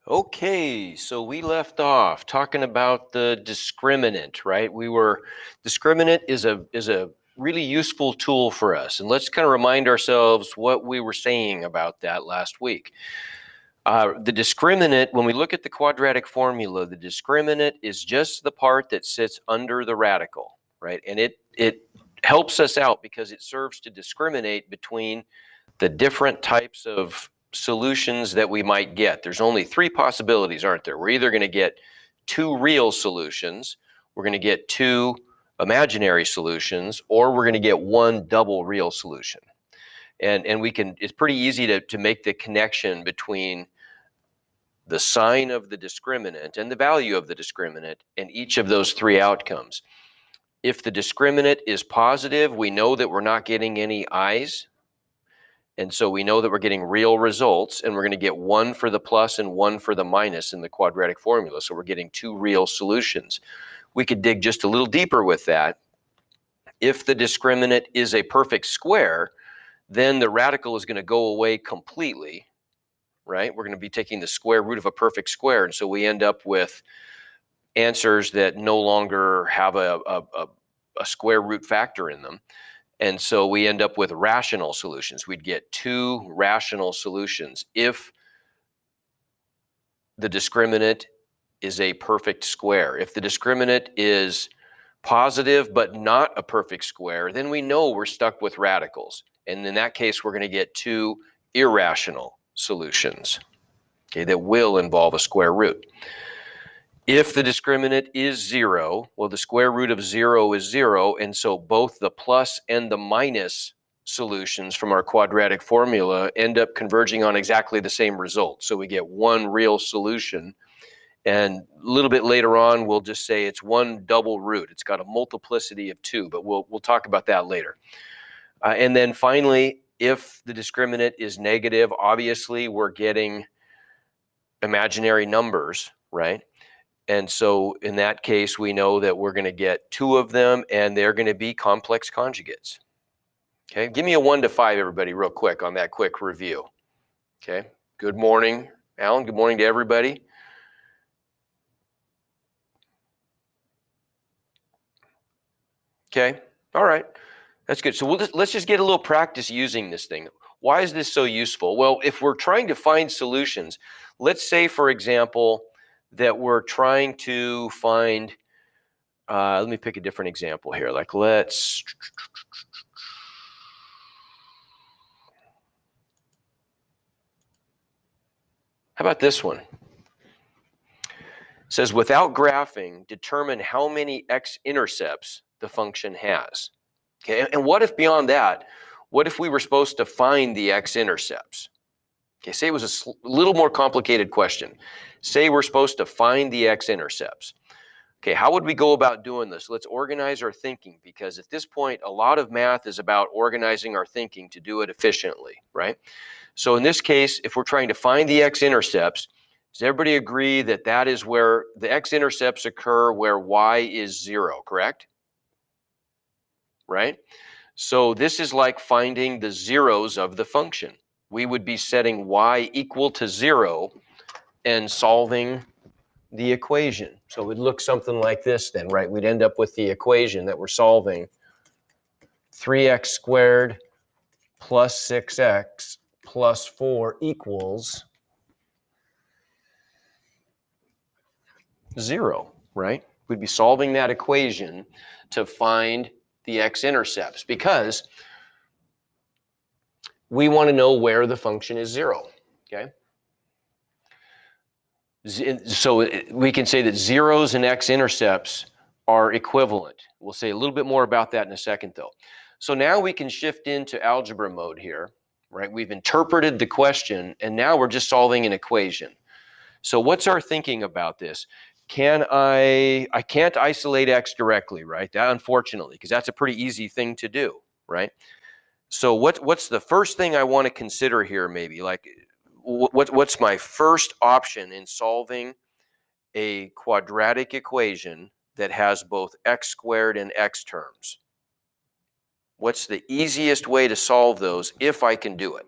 Okay, so we left off talking about the discriminant, right? Discriminant is a really useful tool for us, and let's kind of remind ourselves what we were saying about that last week. The discriminant, when we look at the quadratic formula, the discriminant is just the part that sits under the radical, right? And it helps us out because it serves to discriminate between the different types of solutions that we might get. There's only three possibilities, aren't there? We're either going to get two real solutions, we're going to get two imaginary solutions, or we're going to get one double real solution. And it's pretty easy to make the connection between the sign of the discriminant and the value of the discriminant in each of those three outcomes. If the discriminant is positive, we know that we're not getting any i's. And so we know that we're getting real results, and we're going to get one for the plus and one for the minus in the quadratic formula. So we're getting two real solutions. We could dig just a little deeper with that. If the discriminant is a perfect square, then the radical is going to go away completely, right? We're going to be taking the square root of a perfect square. And so we end up with answers that no longer have a square root factor in them. And so we end up with rational solutions. We'd get two rational solutions if the discriminant is a perfect square. If the discriminant is positive but not a perfect square, then we know we're stuck with radicals. And in that case, we're going to get two irrational solutions, okay, that will involve a square root. If the discriminant is zero, well, the square root of zero is zero, and so both the plus and the minus solutions from our quadratic formula end up converging on exactly the same result. So we get one real solution, and a little bit later on, we'll just say it's one double root. It's got a multiplicity of two, but we'll talk about that later. And then finally, if the discriminant is negative, obviously we're getting imaginary numbers, right? And so in that case, we know that we're going to get two of them, and they're going to be complex conjugates. Okay, give me a 1 to 5, everybody, real quick on that quick review. Okay, good morning, Alan. Good morning to everybody. Okay, all right, that's good. So let's just get a little practice using this thing. Why is this so useful? Well, if we're trying to find solutions, let's say, for example, that we're trying to find, let me pick a different example here. Like how about this one? It says, without graphing, determine how many x-intercepts the function has. Okay, and what if beyond that, what if we were supposed to find the x-intercepts? Okay, say it was a little more complicated question. Say we're supposed to find the x-intercepts. Okay, how would we go about doing this? Let's organize our thinking, because at this point, a lot of math is about organizing our thinking to do it efficiently, right? So in this case, if we're trying to find the x-intercepts, does everybody agree that that is where the x-intercepts occur where y is 0, correct? Right? So this is like finding the zeros of the function. We would be setting y equal to 0 and solving the equation. So it would look something like this then, right? We'd end up with the equation that we're solving. 3x squared plus 6x plus 4 equals 0, right? We'd be solving that equation to find the x-intercepts because we want to know where the function is 0, okay? So we can say that zeros and x-intercepts are equivalent. We'll say a little bit more about that in a second, though. So now we can shift into algebra mode here, right? We've interpreted the question, and now we're just solving an equation. So what's our thinking about this? I can't isolate x directly, right? That, unfortunately, because that's a pretty easy thing to do, right? So what's the first thing I want to consider here, maybe? Like, what's my first option in solving a quadratic equation that has both x squared and x terms? What's the easiest way to solve those if I can do it?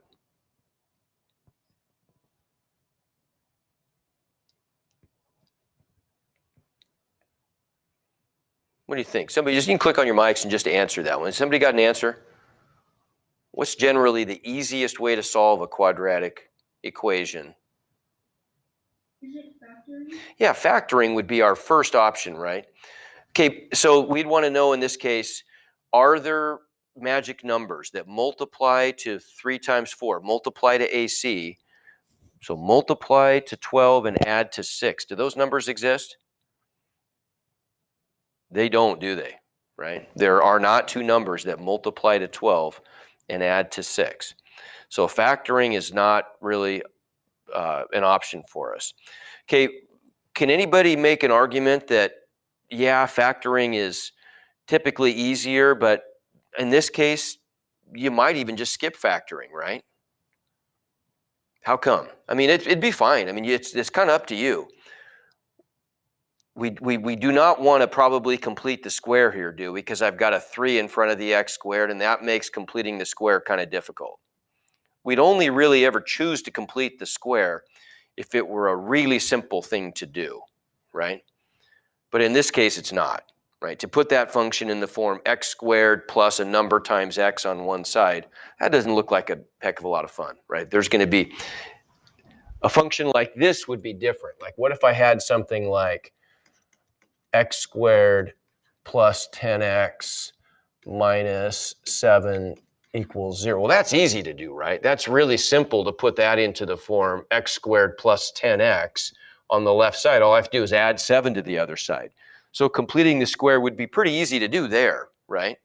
What do you think? Somebody just, you can click on your mics and just answer that one. Somebody got an answer? What's generally the easiest way to solve a quadratic equation? Is it factoring? Yeah, factoring would be our first option, right? Okay, so we'd want to know in this case, are there magic numbers that multiply to 3 times 4, multiply to AC, so multiply to 12 and add to 6. Do those numbers exist? They don't, do they? Right? There are not 2 numbers that multiply to 12 and add to 6. So factoring is not really an option for us. Okay, can anybody make an argument that, yeah, factoring is typically easier, but in this case, you might even just skip factoring, right? How come? I mean, it'd be fine. I mean, it's kind of up to you. We do not want to probably complete the square here, do we? Because I've got a 3 in front of the x squared, and that makes completing the square kind of difficult. We'd only really ever choose to complete the square if it were a really simple thing to do, right? But in this case, it's not, right? To put that function in the form x squared plus a number times x on one side, that doesn't look like a heck of a lot of fun, right? There's going to be a function like this would be different. Like, what if I had something like x squared plus 10x minus 7 equals 0. Well, that's easy to do, right? That's really simple to put that into the form x squared plus 10x on the left side. All I have to do is add 7 to the other side. So completing the square would be pretty easy to do there, right?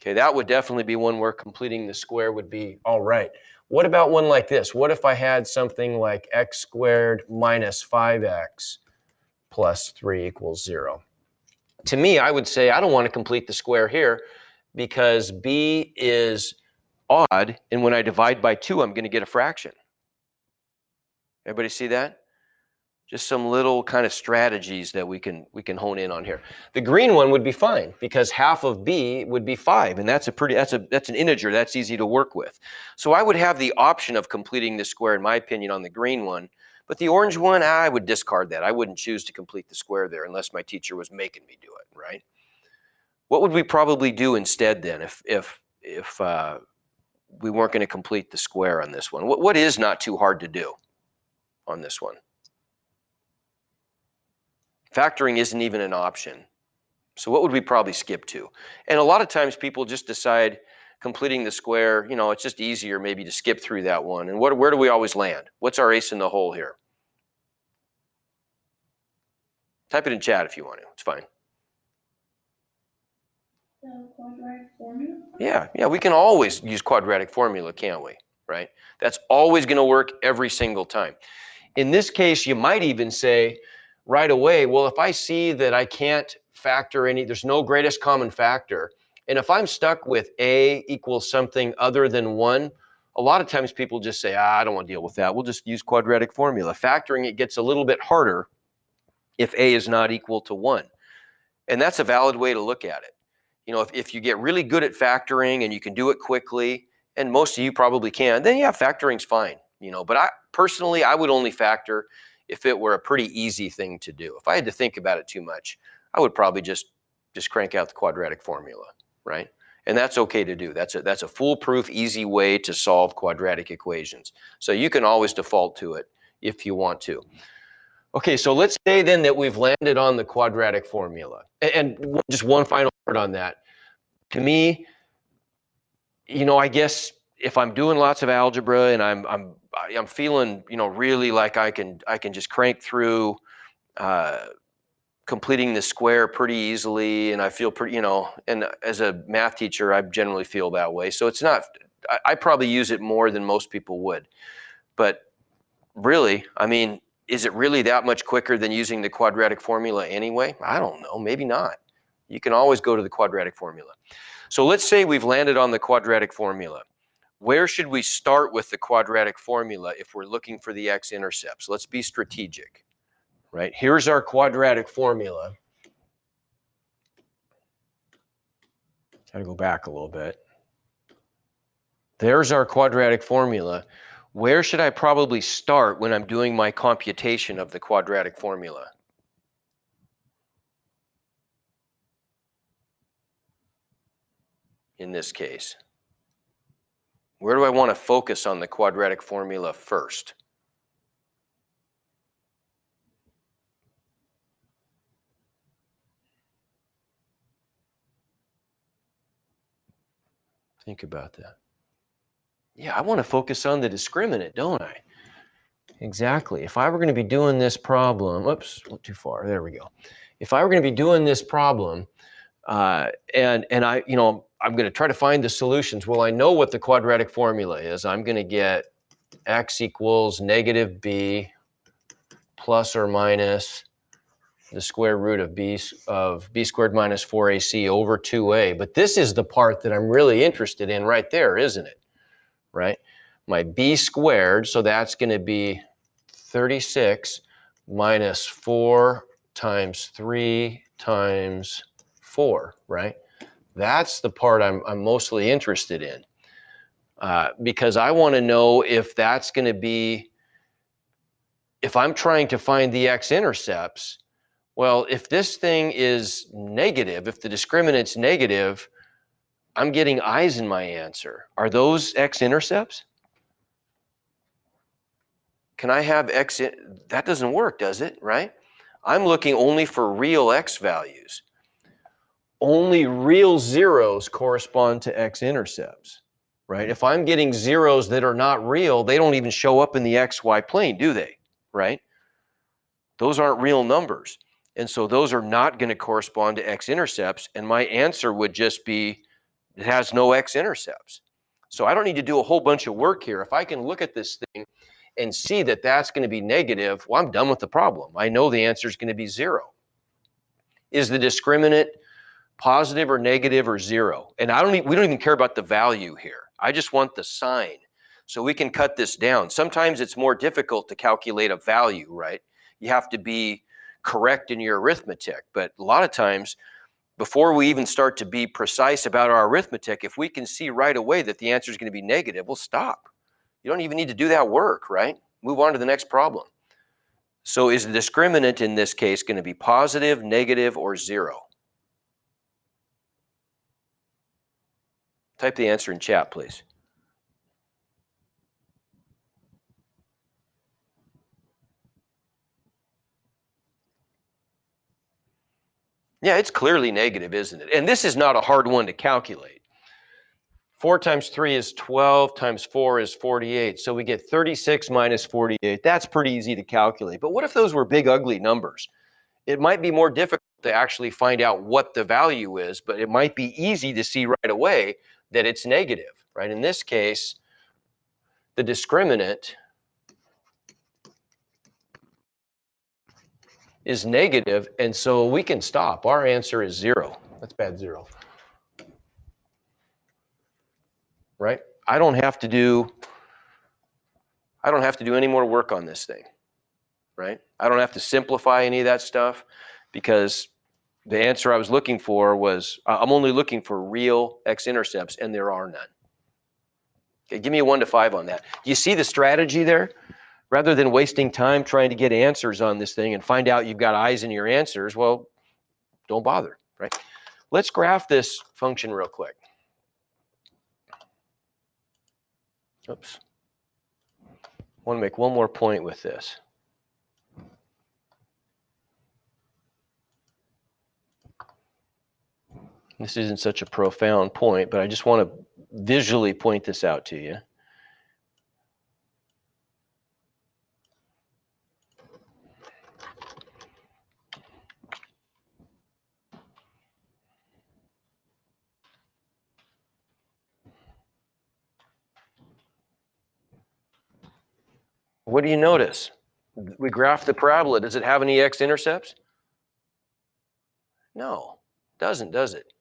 Okay, that would definitely be one where completing the square would be all right. What about one like this? What if I had something like x squared minus 5x plus 3 equals 0? To me, I would say I don't want to complete the square here because b is odd, and when I divide by 2, I'm going to get a fraction. Everybody see that? Just some little kind of strategies that we can hone in on here. The green one would be fine because half of b would be 5, and that's an integer that's easy to work with. So I would have the option of completing the square, in my opinion, on the green one. But the orange one, I would discard that. I wouldn't choose to complete the square there unless my teacher was making me do it, right? What would we probably do instead then if we weren't going to complete the square on this one? What is not too hard to do on this one? Factoring isn't even an option. So what would we probably skip to? And a lot of times people just decide completing the square, it's just easier maybe to skip through that one. And where do we always land? What's our ace in the hole here? Type it in chat if you want to. It's fine. The quadratic formula? Yeah, we can always use quadratic formula, can't we? Right? That's always going to work every single time. In this case, you might even say right away, well, if I see that I can't factor there's no greatest common factor, and if I'm stuck with a equals something other than 1, a lot of times people just say, I don't want to deal with that. We'll just use quadratic formula. Factoring, it gets a little bit harder if a is not equal to 1. And that's a valid way to look at it. If you get really good at factoring and you can do it quickly, and most of you probably can, then yeah, factoring's fine. But I would only factor if it were a pretty easy thing to do. If I had to think about it too much, I would probably just crank out the quadratic formula, right? And that's okay to do. That's a foolproof, easy way to solve quadratic equations. So you can always default to it if you want to. Okay, so let's say then that we've landed on the quadratic formula. And just one final word on that. To me, I guess if I'm doing lots of algebra and I'm feeling, really like I can just crank through completing the square pretty easily, and I feel pretty, and as a math teacher, I generally feel that way. So it's not, I probably use it more than most people would. But really, I mean, is it really that much quicker than using the quadratic formula anyway? I don't know, maybe not. You can always go to the quadratic formula. So let's say we've landed on the quadratic formula. Where should we start with the quadratic formula if we're looking for the x-intercepts? Let's be strategic, right? Here's our quadratic formula. Got to go back a little bit. There's our quadratic formula. Where should I probably start when I'm doing my computation of the quadratic formula? in this case? Where do I want to focus on the quadratic formula first? Think about that. Yeah, I want to focus on the discriminant, don't I? Exactly. If I were going to be doing this problem, oops, went too far. There we go. If I were going to be doing this problem, and I, I'm going to try to find the solutions. Well, I know what the quadratic formula is. I'm going to get x equals negative b plus or minus the square root of b squared minus 4ac over 2a. But this is the part that I'm really interested in right there, isn't it? Right? My b squared, so that's going to be 36 minus 4 times 3 times 4, right? That's the part I'm mostly interested in, because I want to know if that's going to be, if I'm trying to find the x-intercepts, well, if this thing is negative, if the discriminant's negative, I'm getting i's in my answer. Are those x-intercepts? Can I have x? That doesn't work, does it, right? I'm looking only for real x values. Only real zeros correspond to x-intercepts, right? If I'm getting zeros that are not real, they don't even show up in the xy plane, do they, right? Those aren't real numbers. And so those are not going to correspond to x-intercepts, and my answer would just be, it has no x-intercepts. So I don't need to do a whole bunch of work here. If I can look at this thing and see that that's going to be negative, well, I'm done with the problem. I know the answer is going to be 0. Is the discriminant positive or negative or 0? And we don't even care about the value here. I just want the sign. So we can cut this down. Sometimes it's more difficult to calculate a value, right? You have to be correct in your arithmetic. But a lot of times, before we even start to be precise about our arithmetic, if we can see right away that the answer is going to be negative, we'll stop. You don't even need to do that work, right? Move on to the next problem. So is the discriminant in this case going to be positive, negative, or 0? Type the answer in chat, please. Yeah, it's clearly negative, isn't it? And this is not a hard one to calculate. 4 times 3 is 12, times 4 is 48. So we get 36 minus 48. That's pretty easy to calculate. But what if those were big, ugly numbers? It might be more difficult to actually find out what the value is, but it might be easy to see right away that it's negative, right? In this case, the discriminant is negative, and so we can stop. Our answer is 0. That's bad, 0. Right? I don't have to do any more work on this thing, right? I don't have to simplify any of that stuff, because the answer I was looking for was, I'm only looking for real x-intercepts, and there are none. Okay, give me a 1 to 5 on that. Do you see the strategy there? Rather than wasting time trying to get answers on this thing and find out you've got i's in your answers, well, don't bother, right? Let's graph this function real quick. Oops. I want to make one more point with this. This isn't such a profound point, but I just want to visually point this out to you. What do you notice? We graph the parabola. Does it have any x-intercepts? No, it doesn't, does it?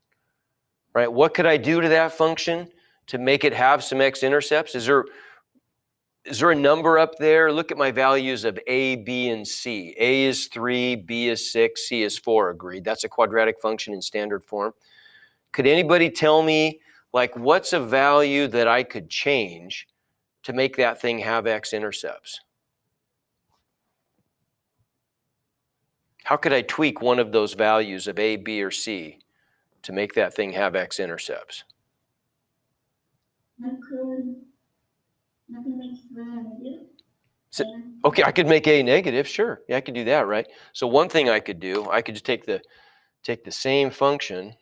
Right? What could I do to that function to make it have some x-intercepts? Is there a number up there? Look at my values of a, b, and c. A is 3, b is 6, c is 4. Agreed. That's a quadratic function in standard form. Could anybody tell me, like, what's a value that I could change to make that thing have x-intercepts? How could I tweak one of those values of a, b, or c to make that thing have x-intercepts? I could make 3 negative. So, okay, I could make a negative, sure. Yeah, I could do that, right? So one thing I could do, I could just take the same function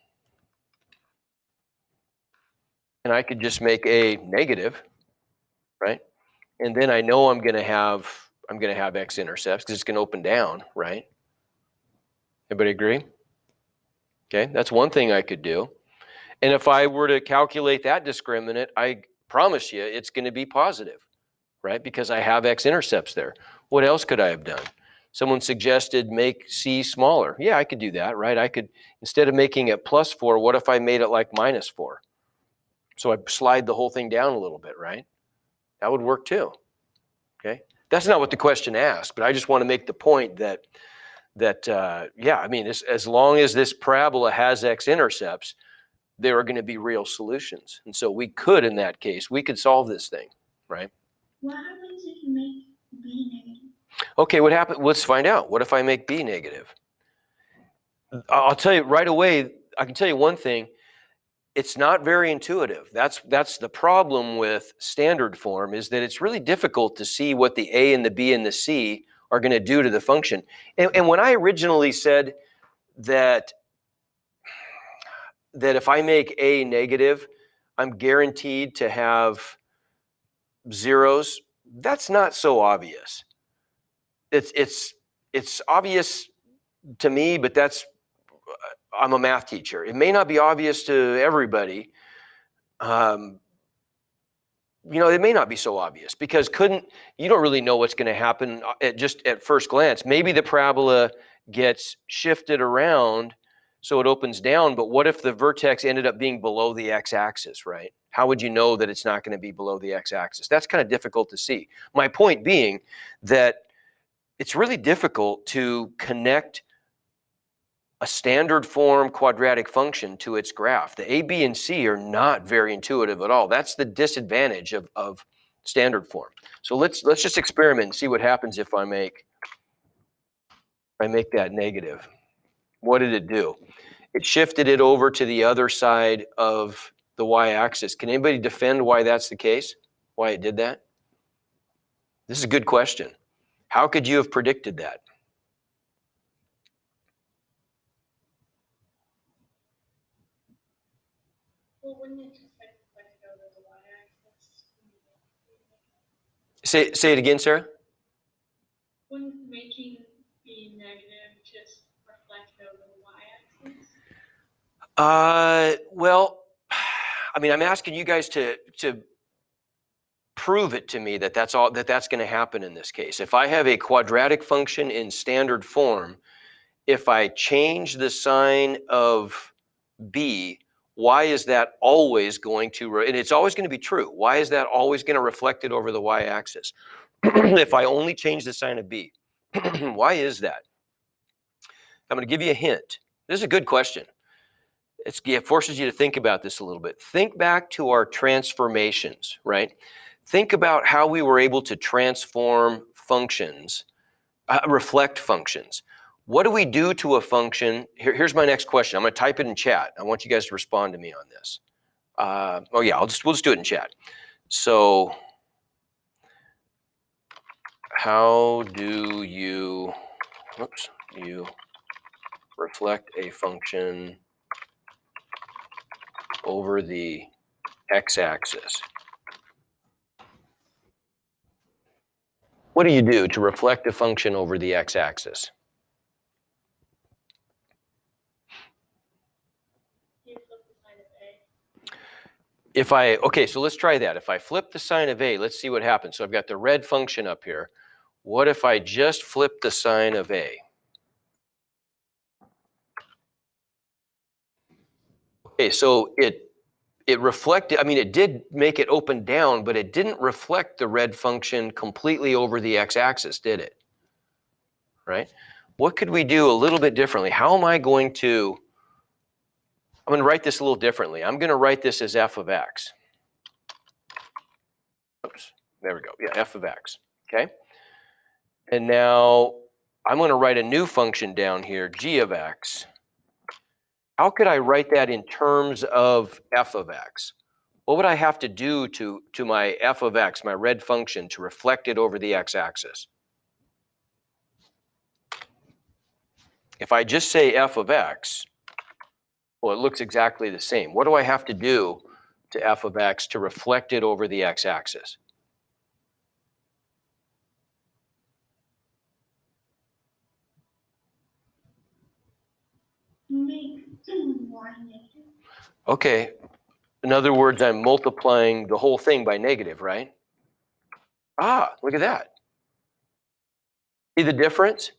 and I could just make a negative, right? And then I know I'm going to have x-intercepts because it's going to open down, right? Everybody agree? Okay, that's one thing I could do. And if I were to calculate that discriminant, I promise you it's going to be positive, right? Because I have x-intercepts there. What else could I have done? Someone suggested make c smaller. Yeah, I could do that, right? I could, instead of making it +4, what if I made it like -4? So I slide the whole thing down a little bit, right? That would work too, okay? That's not what the question asked, but I just want to make the point that yeah, I mean, as long as this parabola has x-intercepts, there are going to be real solutions. And so we could, in that case, we could solve this thing, right? What happens if you make b negative? Okay, what happened? Let's find out. What if I make b negative? I'll tell you right away, I can tell you one thing. It's not very intuitive. That's the problem with standard form, is that it's really difficult to see what the a and the b and the c are going to do to the function. And when I originally said that if I make a negative, I'm guaranteed to have zeros, that's not so obvious. It's obvious to me, but I'm a math teacher. It may not be obvious to everybody. It may not be so obvious because you don't really know what's going to happen at first glance. Maybe the parabola gets shifted around so it opens down, but what if the vertex ended up being below the x-axis, right? How would you know that it's not going to be below the x-axis? That's kind of difficult to see. My point being that it's really difficult to connect a standard form quadratic function to its graph. The a, b, and c are not very intuitive at all. That's the disadvantage of standard form. So let's just experiment and see what happens if I make that negative. What did it do? It shifted it over to the other side of the y-axis. Can anybody defend why that's the case? Why it did that? This is a good question. How could you have predicted that? Well, wouldn't it just like go to the y-axis? Say it again, Sarah. Wouldn't making b negative just reflect over the y-axis? Well, I mean, I'm asking you guys to prove it to me that that's going to happen in this case. If I have a quadratic function in standard form, if I change the sign of b, why is that always going to, and it's always going to be true, why is that always going to reflect it over the y-axis? If I only change the sign of b, why is that? I'm going to give you a hint. This is a good question. It forces you to think about this a little bit. Think back to our transformations, right? Think about how we were able to transform functions, reflect functions. What do we do to a function? Here's my next question. I'm going to type it in chat. I want you guys to respond to me on this. We'll just do it in chat. So, how do you reflect a function over the x-axis? What do you do to reflect a function over the x-axis? You flip the sign of a. Okay, so let's try that. If I flip the sign of a, let's see what happens. So I've got the red function up here. What if I just flip the sign of a? Okay, so it reflected, I mean, it did make it open down, but it didn't reflect the red function completely over the x-axis, did it? Right? What could we do a little bit differently? I'm going to write this a little differently. I'm going to write this as f of x. Oops, there we go. Yeah, f of x, okay? And now I'm going to write a new function down here, g of x. How could I write that in terms of f of x? what would I have to do to my f of x, my red function, to reflect it over the x-axis? If I just say f of x, well, it looks exactly the same. What do I have to do to f of x to reflect it over the x-axis? Make y negative. Okay, in other words, I'm multiplying the whole thing by negative, right? Ah, look at that. See the difference?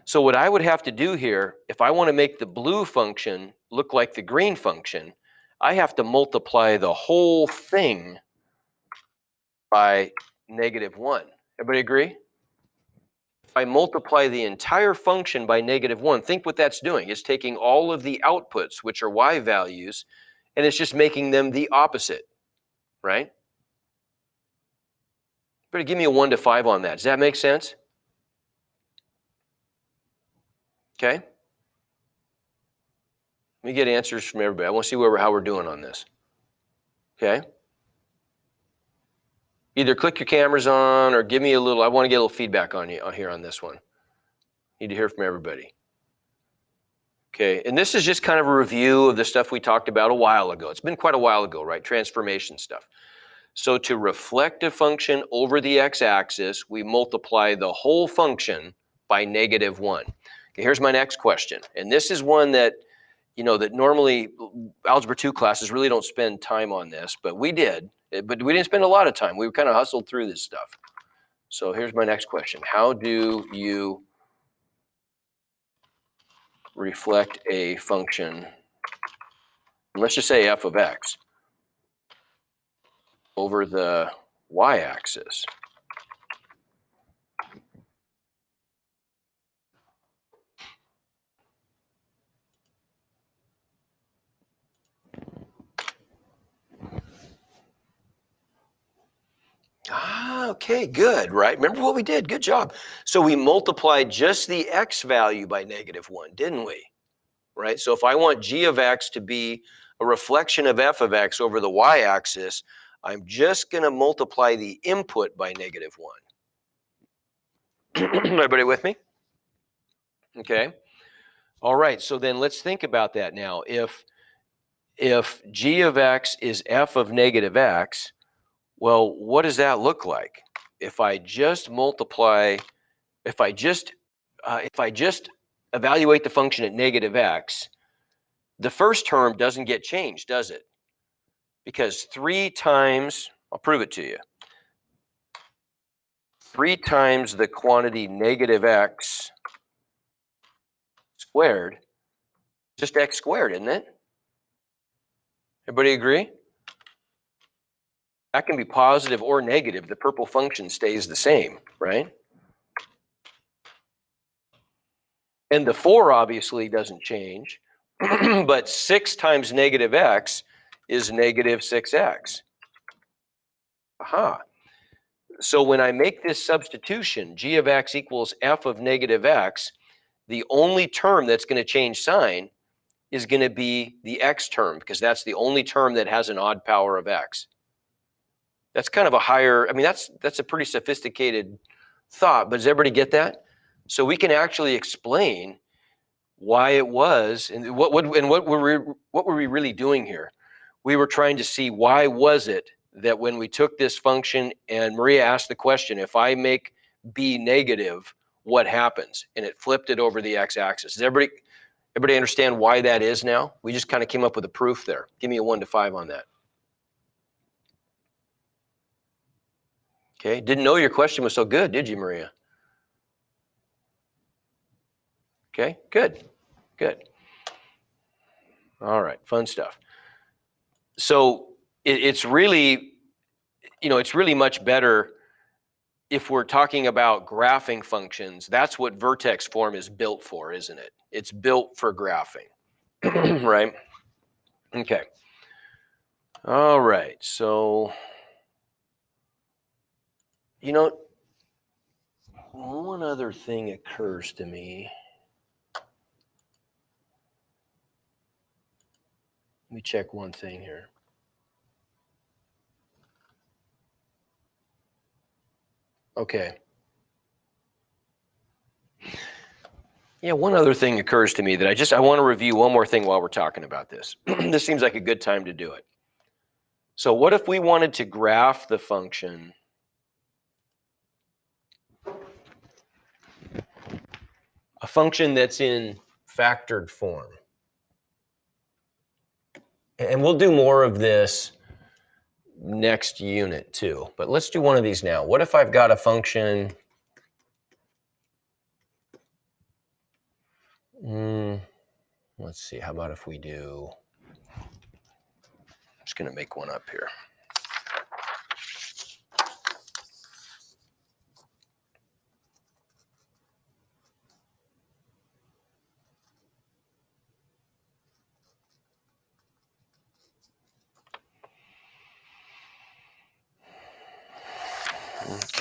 So what I would have to do here, if I want to make the blue function look like the green function, I have to multiply the whole thing by -1. Everybody agree? If I multiply the entire function by -1, think what that's doing. It's taking all of the outputs, which are y values, and it's just making them the opposite, right? But give me a 1 to 5 on that. Does that make sense? Okay. Let me get answers from everybody. I want to see how we're doing on this. Okay. Either click your cameras on or give me a little, I want to get a little feedback on you here on this one. Need to hear from everybody. Okay, and this is just kind of a review of the stuff we talked about a while ago. It's been quite a while ago, right? Transformation stuff. So to reflect a function over the x-axis, we multiply the whole function by -1. Okay, here's my next question. And this is one that, that normally Algebra 2 classes really don't spend time on this, but we did. But we didn't spend a lot of time. We kind of hustled through this stuff. So here's my next question. How do you reflect a function, let's just say f of x, over the y-axis? Ah, okay, good, right? Remember what we did? Good job. So we multiplied just the x value by -1, didn't we? Right? So if I want g of x to be a reflection of f of x over the y-axis, I'm just going to multiply the input by -1. Everybody with me? Okay. All right, so then let's think about that now. If g of x is f of -x, well, what does that look like? If I just multiply, if I just evaluate the function at -x, the first term doesn't get changed, does it? Because 3 times, I'll prove it to you, 3 times the quantity -x squared, just x squared, isn't it? Everybody agree? That can be positive or negative. The purple function stays the same, right? And the 4 obviously doesn't change, but 6 times -x is -6x. Aha. So when I make this substitution, g of x equals f of -x, the only term that's going to change sign is going to be the x term, because that's the only term that has an odd power of x. That's kind of a higher, I mean, that's a pretty sophisticated thought, but does everybody get that? So we can actually explain why it was, and what were we really doing here? We were trying to see why was it that when we took this function and Maria asked the question, if I make b negative, what happens? And it flipped it over the x-axis. Does everybody understand why that is now? We just kind of came up with a proof there. Give me a 1 to 5 on that. Okay, didn't know your question was so good, did you, Maria? Okay, good, good. All right, fun stuff. So it's really, it's really much better if we're talking about graphing functions. That's what vertex form is built for, isn't it? It's built for graphing, right? Okay. All right, so, one other thing occurs to me. Let me check one thing here. Okay. Yeah, one other thing occurs to me that I want to review one more thing while we're talking about this. This seems like a good time to do it. So what if we wanted to graph the function that's in factored form? And we'll do more of this next unit too, but let's do one of these now. What if I've got a function, let's see, how about if we do, I'm just gonna make one up here.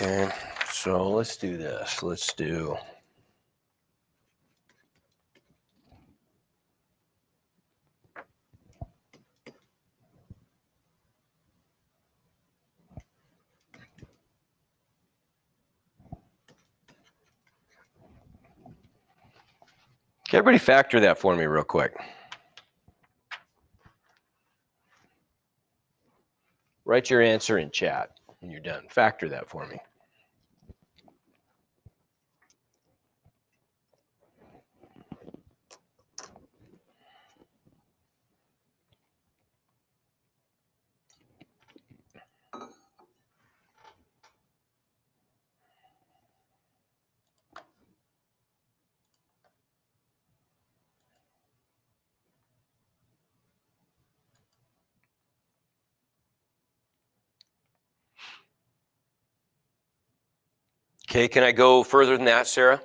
Okay, so let's do this. Let's do, can everybody factor that for me real quick? Write your answer in chat when you're done. Factor that for me. Okay, can I go further than that, Sarah?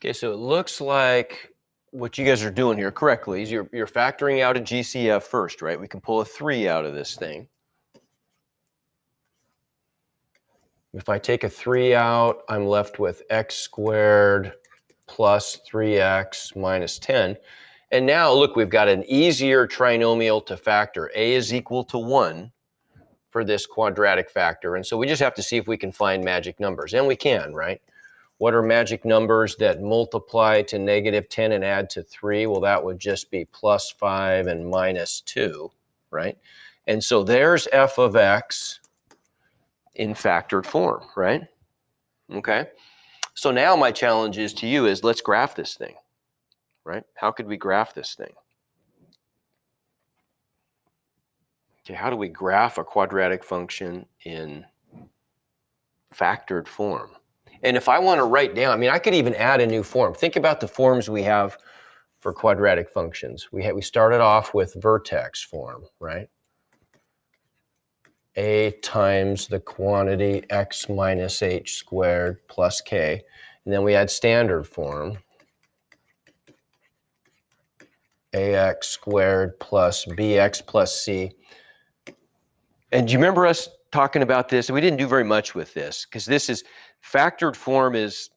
Okay, so it looks like what you guys are doing here correctly is you're factoring out a GCF first, right? We can pull a 3 out of this thing. If I take a 3 out, I'm left with x squared plus 3x minus 10. And now, look, we've got an easier trinomial to factor. A is equal to 1 for this quadratic factor. And so we just have to see if we can find magic numbers. And we can, right? What are magic numbers that multiply to negative 10 and add to 3? Well, that would just be plus 5 and minus 2, right? And so there's f of x in factored form, right? Okay. So now my challenge is to you is let's graph this thing, right? How could we graph this thing? Okay, how do we graph a quadratic function in factored form? And if I want to write down, I mean, I could even add a new form. Think about the forms we have for quadratic functions. We started off with vertex form, right? A times the quantity x minus h squared plus k. And then we had standard form, ax squared plus bx plus c. And do you remember us talking about this? We didn't do very much with this because this is factored form is,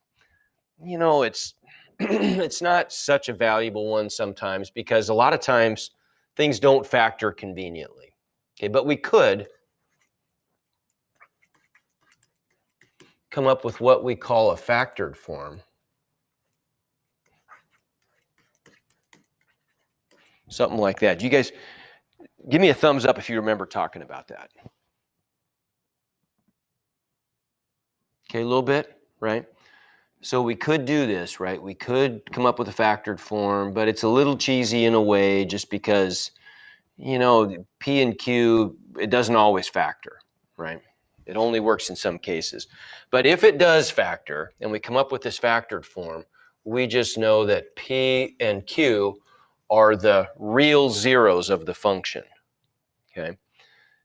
you know, it's it's not such a valuable one sometimes because a lot of times things don't factor conveniently. Okay, but we could come up with what we call a factored form. Something like that. You guys, give me a thumbs up if you remember talking about that. Okay, a little bit, right? So we could do this, right? We could come up with a factored form, but it's a little cheesy in a way just because, you know, P and Q, it doesn't always factor, right? It only works in some cases. But if it does factor, and we come up with this factored form, we just know that P and Q are the real zeros of the function, okay?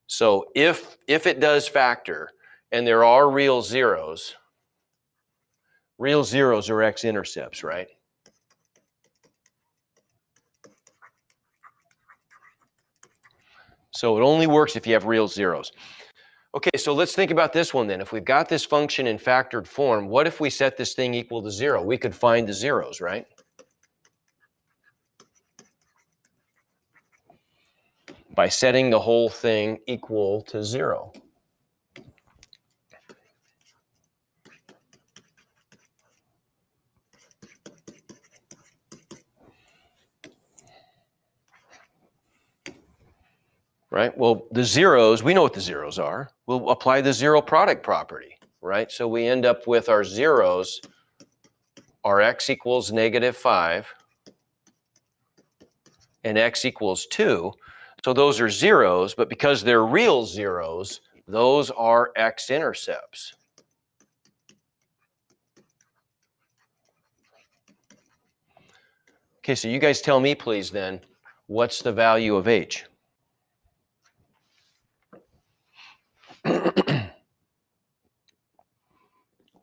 So if it does factor, and there are real zeros are x-intercepts, right? So it only works if you have real zeros. Okay, so let's think about this one then. If we've got this function in factored form, what if we set this thing equal to 0? We could find the zeros, right? By setting the whole thing equal to 0. Right? Well, the zeros, we know what the zeros are. We'll apply the zero product property, right? So we end up with our zeros are x equals -5 and x equals 2. So those are zeros, but because they're real zeros, those are x-intercepts. Okay, so you guys tell me, please, then, what's the value of h?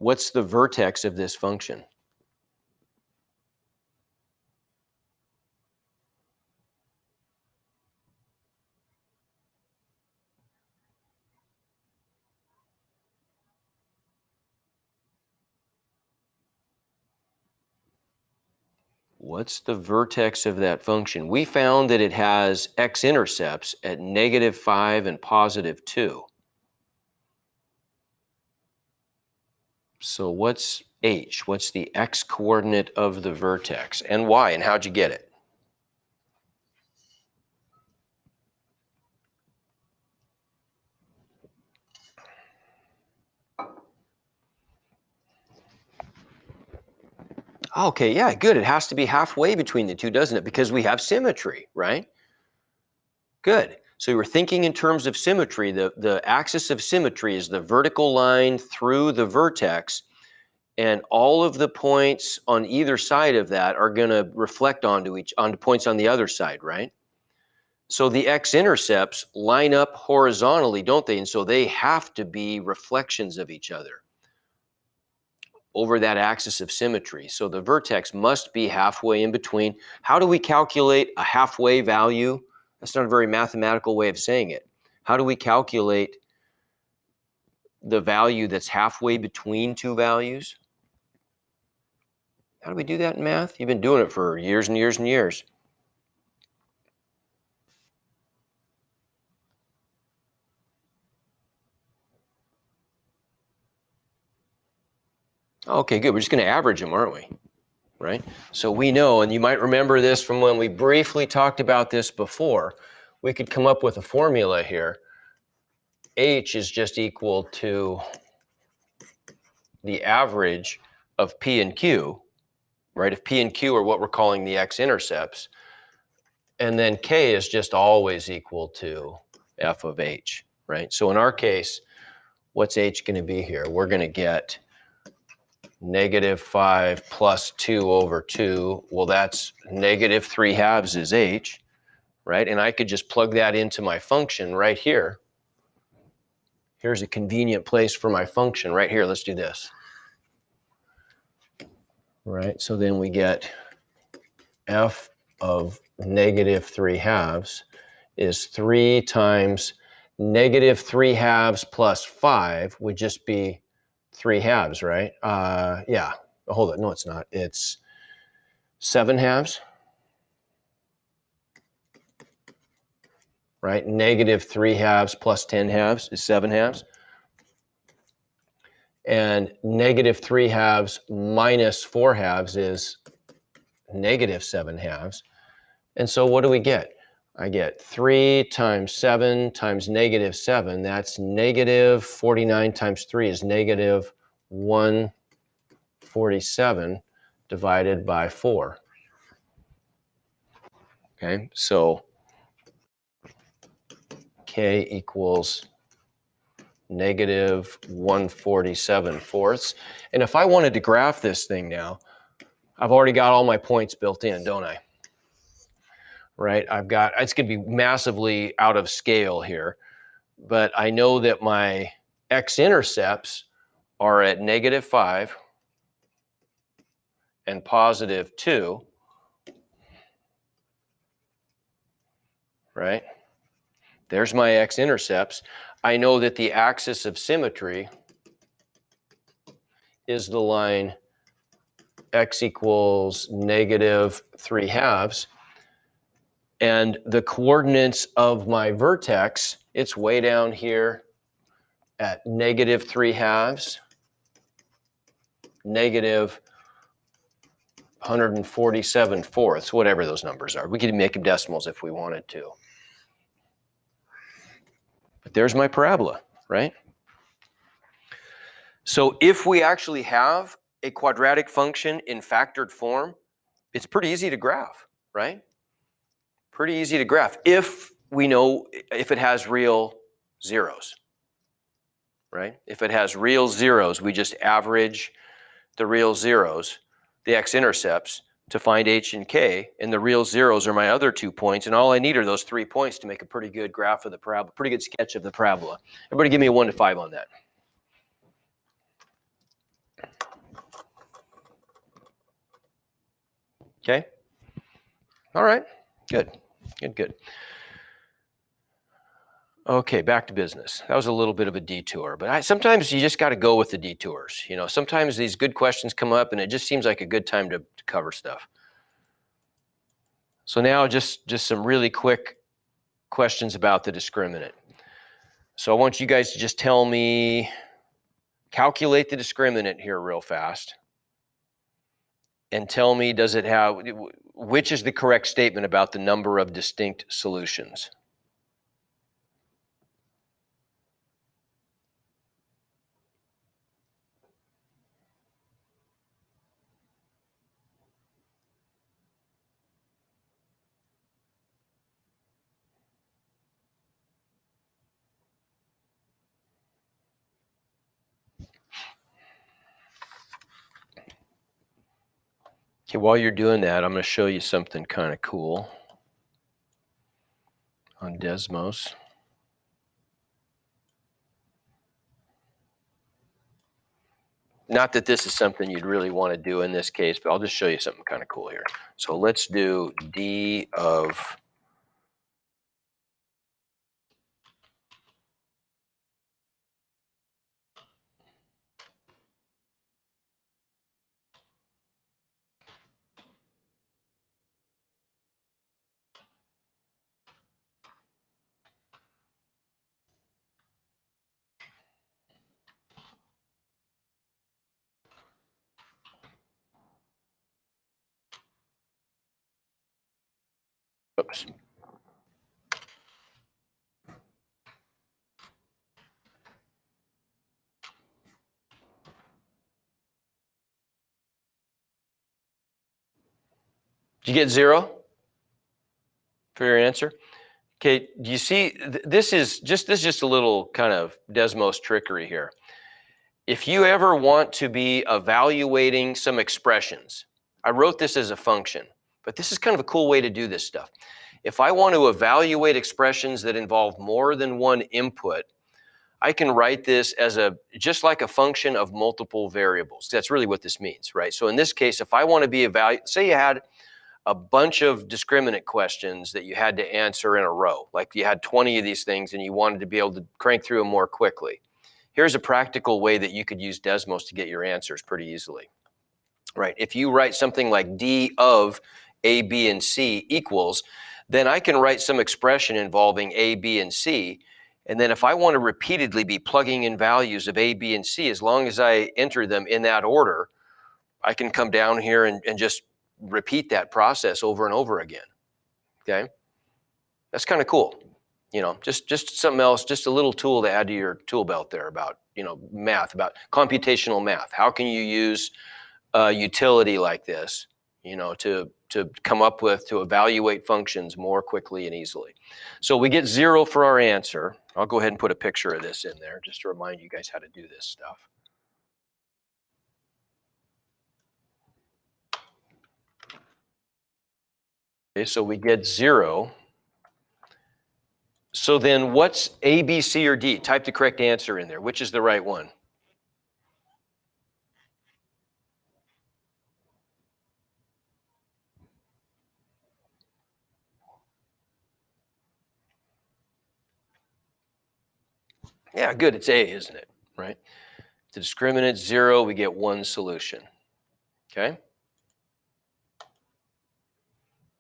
What's the vertex of this function? What's the vertex of that function? We found that it has x-intercepts at -5 and +2. So what's h? What's the x-coordinate of the vertex? And why? And how'd you get it? Okay, yeah, good. It has to be halfway between the two, doesn't it? Because we have symmetry, right? Good. So we're thinking in terms of symmetry. The axis of symmetry is the vertical line through the vertex, and all of the points on either side of that are going to reflect onto points on the other side, right? So the x-intercepts line up horizontally, don't they? And so they have to be reflections of each other over that axis of symmetry. So the vertex must be halfway in between. How do we calculate a halfway value? That's not a very mathematical way of saying it. How do we calculate the value that's halfway between two values? How do we do that in math? You've been doing it for years and years and years. Okay, good. We're just going to average them, aren't we? Right? So we know, and you might remember this from when we briefly talked about this before, we could come up with a formula here. H is just equal to the average of P and Q, right? If P and Q are what we're calling the x-intercepts, and then K is just always equal to F of H, right? So in our case, what's H going to be here? We're going to get -5 plus 2 over 2. Well, that's -3/2 is H, right? And I could just plug that into my function right here. Here's a convenient place for my function right here. Let's do this. Right, so then we get F of -3/2 is 3 times -3/2 plus 5 would just be 3/2, right? Yeah, hold it. No, it's not. It's 7/2. right? Negative 3 halves plus 10 halves is 7 halves. And negative 3 halves minus 4 halves is negative 7 halves. And so what do we get? I get 3 times 7 times negative 7. That's negative 49 times 3 is negative 147 divided by 4. Okay, so K equals negative 147 fourths. And if I wanted to graph this thing now, I've already got all my points built in, don't I? Right, it's going to be massively out of scale here, but I know that my x-intercepts are at negative 5 and positive 2, right? There's my x-intercepts. I know that the axis of symmetry is the line x equals negative 3 halves. And the coordinates of my vertex, it's way down here at negative 3 halves, negative 147 fourths, whatever those numbers are. We could make them decimals if we wanted to. But there's my parabola, right? So if we actually have a quadratic function in factored form, it's pretty easy to graph, right? Pretty easy to graph if we know if it has real zeros, right? If it has real zeros, we just average the real zeros, the x-intercepts, to find h and k, and the real zeros are my other 2 points, and all I need are those 3 points to make a pretty good graph of the parabola, pretty good sketch of the parabola. Everybody give me a 1 to 5 on that. Okay? All right, good, good, good. Okay, back to business. That was a little bit of a detour, but sometimes you just got to go with the detours. You know, sometimes these good questions come up, and it just seems like a good time to cover stuff. So now just some really quick questions about the discriminant. So I want you guys to just tell me, calculate the discriminant here real fast, and tell me, does it have, which is the correct statement about the number of distinct solutions? Okay, while you're doing that, I'm going to show you something kind of cool on Desmos. Not that this is something you'd really want to do in this case, but I'll just show you something kind of cool here. So let's do D of oops. Did you get 0 for your answer? Okay, do you see, this is just a little kind of Desmos trickery here. If you ever want to be evaluating some expressions, I wrote this as a function, but this is kind of a cool way to do this stuff. If I want to evaluate expressions that involve more than one input, I can write this as just like a function of multiple variables. That's really what this means, right? So in this case, if I want to be say you had a bunch of discriminant questions that you had to answer in a row, like you had 20 of these things and you wanted to be able to crank through them more quickly. Here's a practical way that you could use Desmos to get your answers pretty easily, right? If you write something like D of A, B, and C equals, then I can write some expression involving A, B, and C. And then if I want to repeatedly be plugging in values of A, B, and C, as long as I enter them in that order, I can come down here and just repeat that process over and over again. Okay? That's kind of cool. You know, just something else, just a little tool to add to your tool belt there about, you know, math, about computational math. How can you use a utility like this, you know, to come up with, to evaluate functions more quickly and easily. So we get 0 for our answer. I'll go ahead and put a picture of this in there just to remind you guys how to do this stuff. Okay, so we get 0. So then what's A, B, C, or D? Type the correct answer in there. Which is the right one? Yeah, good. It's A, isn't it? Right? The discriminant 0, we get 1 solution. Okay?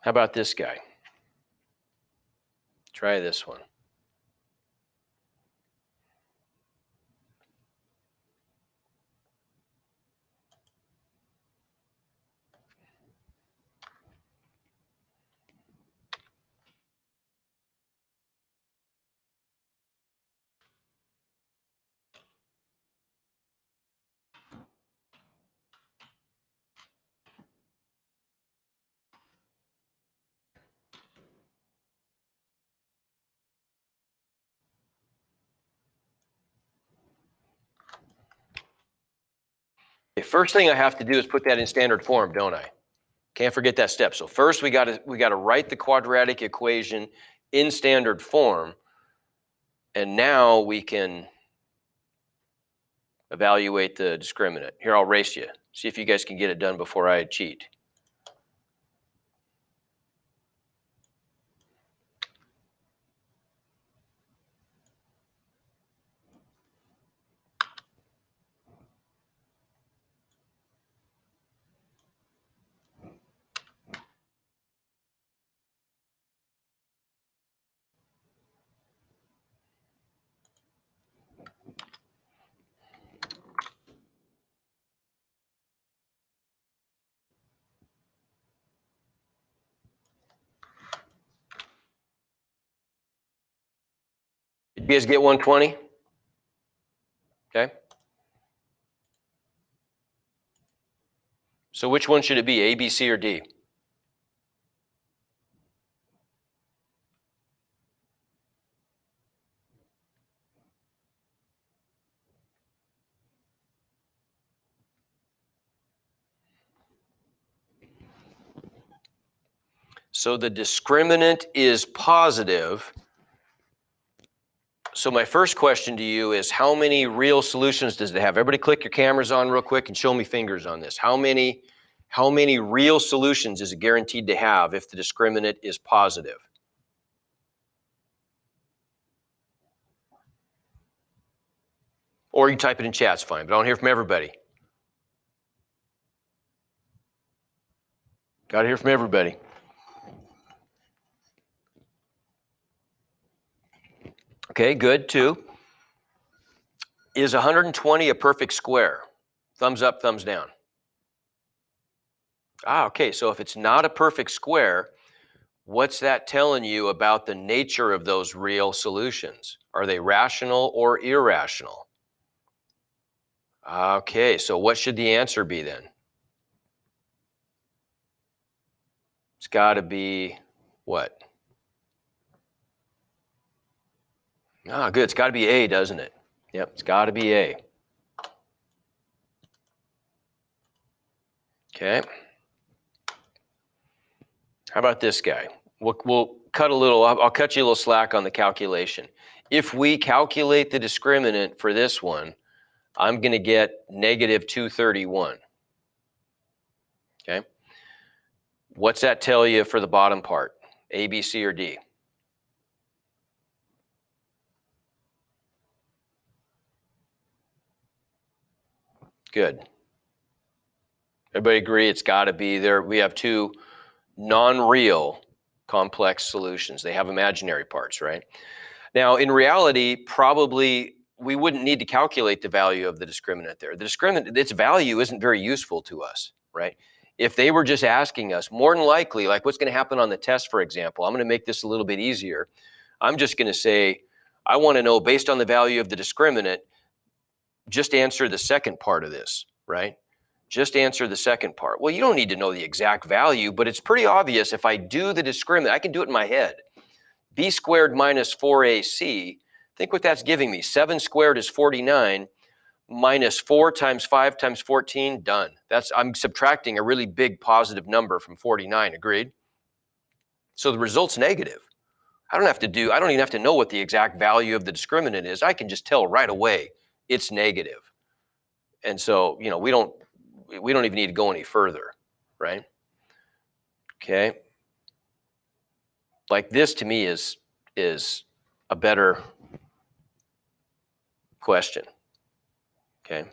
How about this guy? Try this one. The first thing I have to do is put that in standard form, don't I? Can't forget that step. So first we got to write the quadratic equation in standard form, and now we can evaluate the discriminant. Here, I'll race you. See if you guys can get it done before I cheat. Did you guys get 120? Okay. So which one should it be, A, B, C, or D? So the discriminant is positive. So my first question to you is, how many real solutions does it have? Everybody click your cameras on real quick and show me fingers on this. How many real solutions is it guaranteed to have if the discriminant is positive? Or you type it in chat, it's fine, but I don't hear from everybody. Got to hear from everybody. Okay, good, 2. Is 120 a perfect square? Thumbs up, thumbs down. Okay, so if it's not a perfect square, what's that telling you about the nature of those real solutions? Are they rational or irrational? Okay, so what should the answer be then? It's got to be what? Good. It's got to be A, doesn't it? Yep, it's got to be A. Okay. How about this guy? We'll cut a little, I'll cut you a little slack on the calculation. If we calculate the discriminant for this one, I'm going to get negative 231. Okay. What's that tell you for the bottom part? A, B, C, or D? Good. Everybody agree it's got to be there. We have 2 non-real complex solutions. They have imaginary parts, right? Now, in reality, probably we wouldn't need to calculate the value of the discriminant there. The discriminant, its value isn't very useful to us, right? If they were just asking us, more than likely, like what's going to happen on the test, for example, I'm going to make this a little bit easier. I'm just going to say, I want to know, based on the value of the discriminant, just answer the second part of this, right? Just answer the second part. Well, you don't need to know the exact value, but it's pretty obvious if I do the discriminant, I can do it in my head. B squared minus 4AC, think what that's giving me. 7 squared is 49, minus 4 times 5 times 14, done. I'm subtracting a really big positive number from 49, agreed? So the result's negative. I don't even have to know what the exact value of the discriminant is. I can just tell right away it's negative. And so, we don't even need to go any further, right? Okay. Like this to me is a better question. Okay.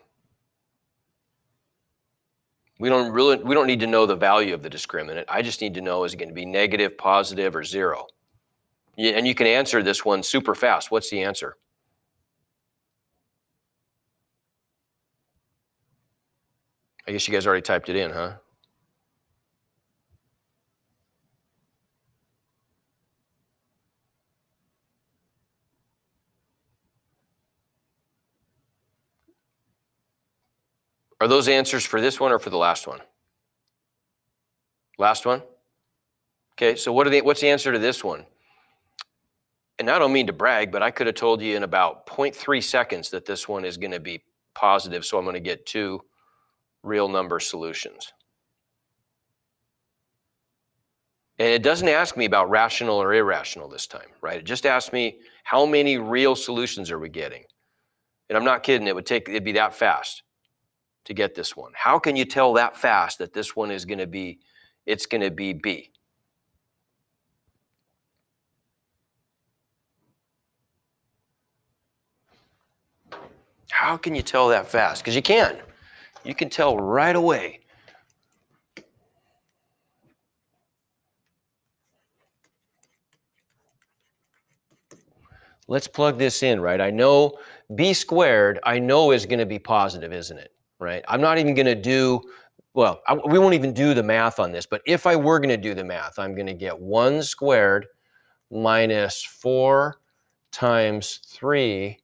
We don't need to know the value of the discriminant. I just need to know, is it going to be negative, positive, or zero? And you can answer this one super fast. What's the answer? I guess you guys already typed it in, huh? Are those answers for this one or for the last one? Last one? Okay, so what's the answer to this one? And I don't mean to brag, but I could have told you in about 0.3 seconds that this one is going to be positive, so I'm going to get 2 real number solutions. And it doesn't ask me about rational or irrational this time, right? It just asks me how many real solutions are we getting? And I'm not kidding, it'd be that fast to get this one. How can you tell that fast that this one is going to be, it's going to be B? How can you tell that fast? Because you can. You can tell right away. Let's plug this in, right? I know B squared, I know is going to be positive, isn't it? Right? I'm not even going to do, we won't even do the math on this, but if I were going to do the math, I'm going to get 1 squared minus 4 times 3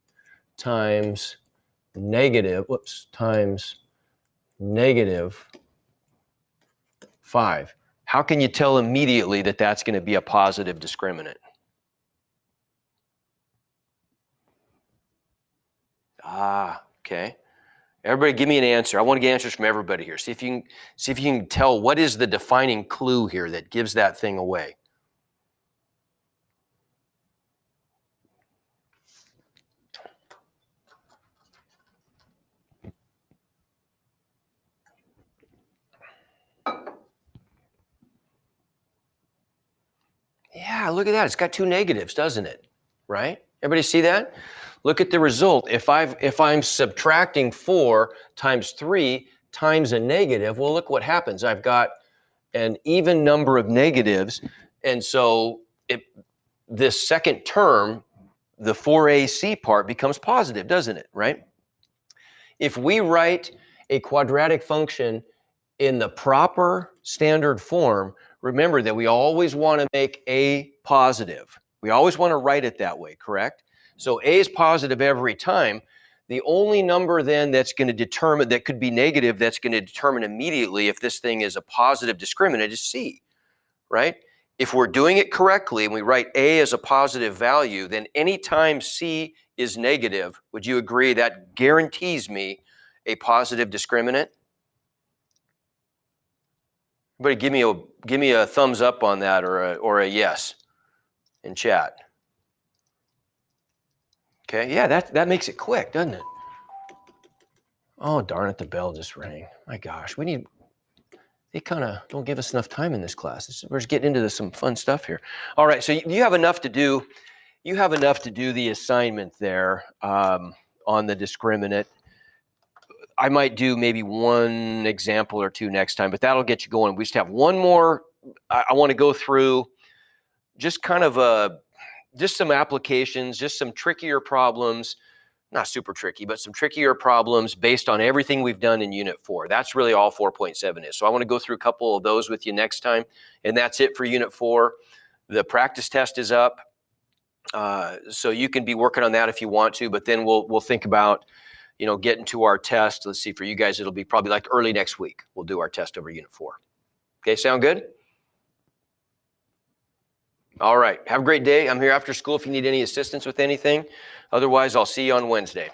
times negative 5. How can you tell immediately that that's going to be a positive discriminant? Okay. Everybody give me an answer. I want to get answers from everybody here. See if you can tell what is the defining clue here that gives that thing away. Yeah, look at that. It's got 2 negatives, doesn't it? Right? Everybody see that? Look at the result. If I'm subtracting 4 times 3 times a negative, well, look what happens. I've got an even number of negatives. And so this second term, the 4AC part, becomes positive, doesn't it? Right? If we write a quadratic function in the proper standard form, remember that we always want to make A positive. We always want to write it that way, correct? So A is positive every time. The only number then that's going to determine, that could be negative, that's going to determine immediately if this thing is a positive discriminant is C, right? If we're doing it correctly and we write A as a positive value, then anytime C is negative, would you agree that guarantees me a positive discriminant? Everybody give me a thumbs up on that or a yes in chat. Okay, yeah, that makes it quick, doesn't it? Oh, darn it, the bell just rang. My gosh, they kind of don't give us enough time in this class. We're just getting into some fun stuff here. All right, so you have enough to do. You have enough to do the assignment there on the discriminant. I might do maybe one example or two next time, but that'll get you going. We just have one more. I want to go through just kind of just some applications, just some trickier problems, not super tricky, but some trickier problems based on everything we've done in Unit 4. That's really all 4.7 is. So I want to go through a couple of those with you next time. And that's it for Unit 4. The practice test is up. So you can be working on that if you want to, but then we'll think about, getting to our test. Let's see, for you guys, it'll be probably like early next week. We'll do our test over Unit 4. Okay, sound good? All right, have a great day. I'm here after school if you need any assistance with anything. Otherwise, I'll see you on Wednesday.